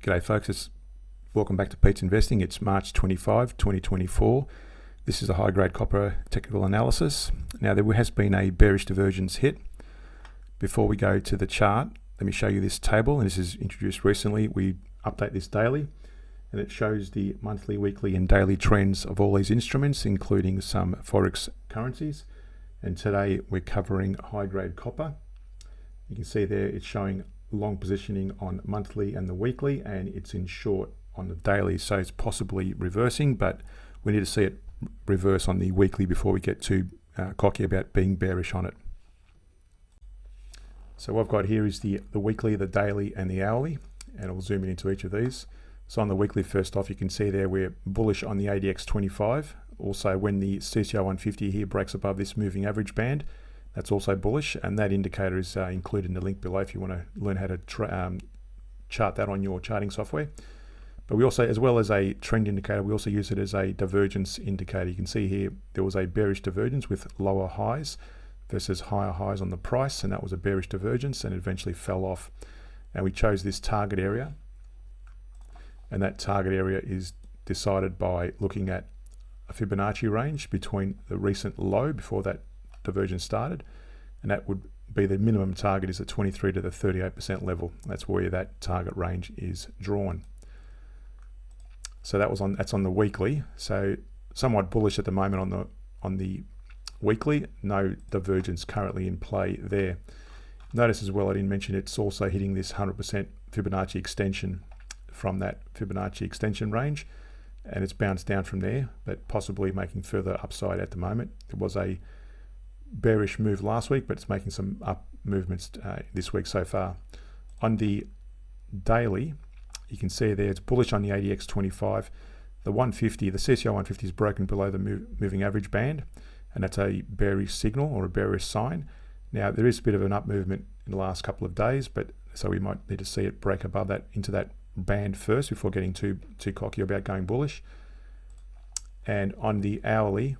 G'day folks, welcome back to Pete's Investing. It's March 25, 2024. This is a high-grade copper technical analysis. Now there has been a bearish divergence hit. Before we go to the chart, let me show you this table, and this is introduced recently. We update this daily, and it shows the monthly, weekly and daily trends of all these instruments, including some FOREX currencies. And today we're covering high-grade copper. You can see there it's showing long positioning on monthly and the weekly, and it's in short on the daily, so it's possibly reversing, but we need to see it reverse on the weekly before we get too cocky about being bearish on it. So what I've got here is the weekly, the daily and the hourly, and I'll zoom in into each of these. So on the weekly, first off, you can see there we're bullish on the ADX 25. Also, when the CCI 150 here breaks above this moving average band, that's also bullish, and that indicator is included in the link below if you want to learn how to chart that on your charting software. But we also, as well as a trend indicator, we also use it as a divergence indicator. You can see here there was a bearish divergence with lower highs versus higher highs on the price, and that was a bearish divergence, and it eventually fell off. And we chose this target area, and that target area is decided by looking at a Fibonacci range between the recent low before that divergence started, and that would be the minimum target is the 23 to the 38% level. That's where that target range is drawn. So that's on the weekly. So somewhat bullish at the moment on the weekly. No divergence currently in play there. Notice as well, I didn't mention it's also hitting this 100% Fibonacci extension from that Fibonacci extension range, and it's bounced down from there, but possibly making further upside at the moment. It was a bearish move last week, but it's making some up movements this week so far. On the daily, you can see there it's bullish on the ADX 25. The 150, the CCI 150 is broken below the moving average band, and that's a bearish signal or a bearish sign. Now there is a bit of an up movement in the last couple of days, but so we might need to see it break above that into that band first before getting too cocky about going bullish. And on the hourly,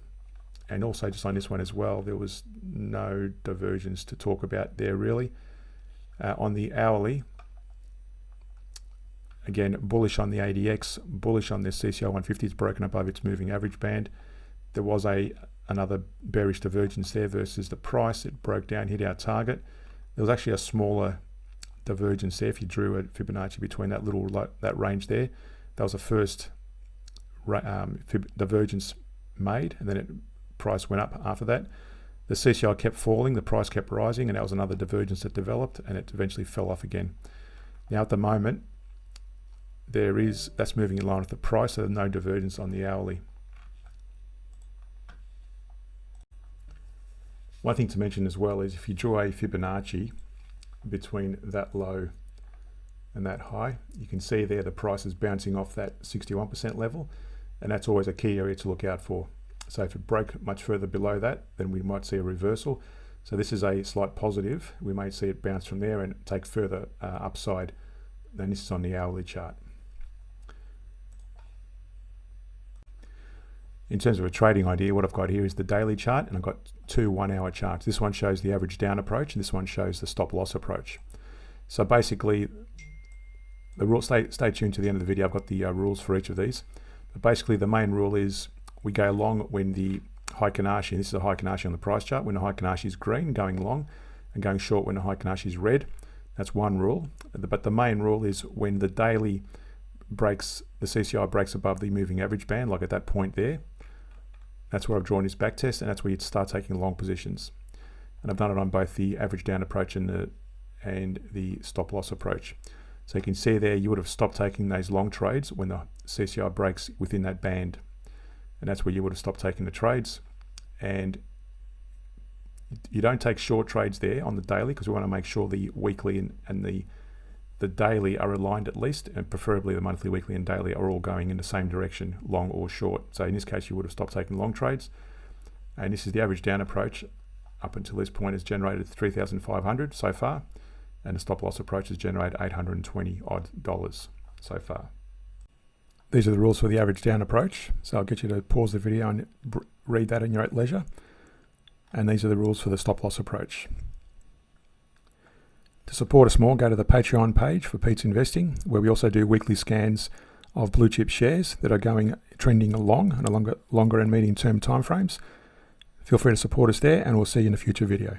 and also just on this one as well, there was no divergence to talk about there really. On the hourly, again, bullish on the ADX, bullish on the CCI 150, it's broken above its moving average band. There was another bearish divergence there versus the price. It broke down, hit our target. There was actually a smaller divergence there. If you drew a Fibonacci between that range there, that was the first divergence made, and then price went up after that. The CCI kept falling, the price kept rising, and that was another divergence that developed, and it eventually fell off again. Now at the moment, that's moving in line with the price, so there's no divergence on the hourly. One thing to mention as well is if you draw a Fibonacci between that low and that high, you can see there the price is bouncing off that 61% level, and that's always a key area to look out for. So if it broke much further below that, then we might see a reversal. So this is a slight positive. We may see it bounce from there and take further upside. Then this is on the hourly chart. In terms of a trading idea, what I've got here is the daily chart, and I've got two 1 hour charts. This one shows the average down approach, and this one shows the stop loss approach. So basically, the rule, stay tuned to the end of the video. I've got the rules for each of these. But basically, the main rule is we go long when the Heikin-Ashi, and this is a Heikin-Ashi on the price chart, when the Heikin-Ashi is green, going long, and going short when the Heikin-Ashi is red. That's one rule. But the main rule is when the daily breaks, the CCI breaks above the moving average band, like at that point there, that's where I've drawn this back test, and that's where you'd start taking long positions. And I've done it on both the average down approach and the stop loss approach. So you can see there, you would have stopped taking those long trades when the CCI breaks within that band. And that's where you would have stopped taking the trades. And you don't take short trades there on the daily, because we want to make sure the weekly and the daily are aligned at least, and preferably the monthly, weekly and daily are all going in the same direction, long or short. So in this case, you would have stopped taking long trades. And this is the average down approach. Up until this point has generated 3,500 so far, and the stop loss approach has generated $820 odd so far. These are the rules for the average down approach. So I'll get you to pause the video and read that in your own leisure. And these are the rules for the stop loss approach. To To support us more, go to the Patreon page for Pete's Investing, where we also do weekly scans of blue chip shares that are trending along and longer and medium term timeframes. Feel free to support us there, and we'll see you in a future video.